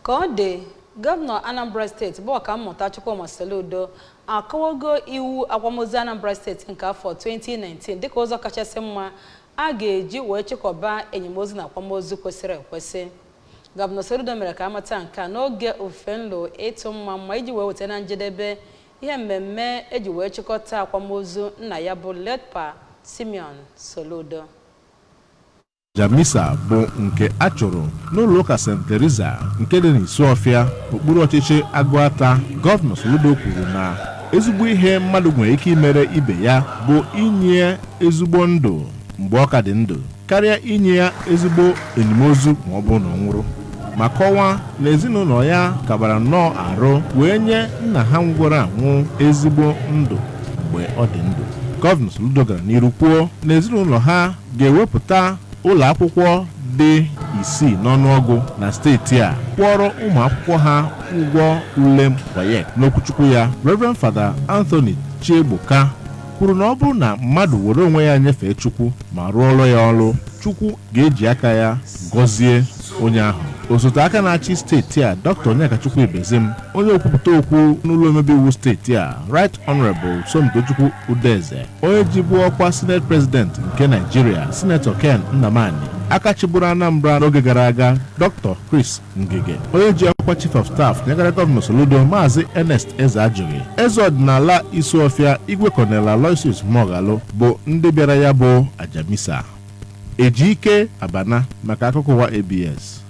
Ka ọ dị, Gọvanọ Anambra Steeti bụ Ọkammụta Chukwuma Soludo akọwago iwu akwamozu Anambra Steeti nke afọ 2019 dịka ụzọ kachasị mma a ga-eji wee chịkọba enyemozu na akwamozu kwesịrị ekwesị. Gọvanọ Soludo mere ka amata nke a n'oge ofufe nlo ịtụ mma iji wee weta na njedebe ihe mmemme eji wee chịkọta akwamozu nna ya bụ Letpa Simeon Soludo. Jamisa bụ nke a chụrụ n'ụlọ ụka St. Teresa nke dị n'Isuọfịa okpuru ọchịchị Agwala. Gọvanọ Soludo kwuru na ezigbo ihe mmadụ nwere ike imere ibe ya bụ inye ezigbo ndụ mgbe ọ ka dị ndụ karịa inye ya ezigbo enyemozu ma ọ bụ na ọ nwụrụ, ma kọwaa na ezinụlọ ya kabara nnọọ arụ wee nye nna ha nwụrụ anwụ ezigbo ndụ mgbe ọ dị ndụ. Gọvanọ Soludo gara n'iru kwuo na ezinụlọ ha ga-ewepụta ụlọ akwụkwọ dị 6 n'ọnụọgụ na steeti a kwụọrọ ụmụ akwụkwọ ha ụgwọ ule WAEC. N'okwuchukwu ya, Reverend Father Anthony Chiegbuka kwuru na ọ bụrụ na mmadụ were onwe ya nyefee Chukwu ma rụọrọ ya ọrụ, Chukwu ga-eji aka ya gọzie onye ahụ. Osote aka na-achị steeti a, Dr. Onyekachukwu Ibezim, onye okwupụta okwu n'ụlọ omebe iwu steeti a, Right Honorable Somtochukwu Udeze, onye jibu ọkwa Senate President nke Nigeria, Senator Ken Nnamani, aka chịburu Anambra n'oge gara aga, Dr. Chris Ngige, onye ji ọkwa Chief of Staff nyegara Gọvanọ Soludo, Maazị Ernest Eze Ajụghị, eze ọdịnala Isuọfịa Igwe Colonel Aloysius Moghalu bụ ndị bịara ya bụ Ajamisa. Ejike Abana maka akụkọ ụwa ABS.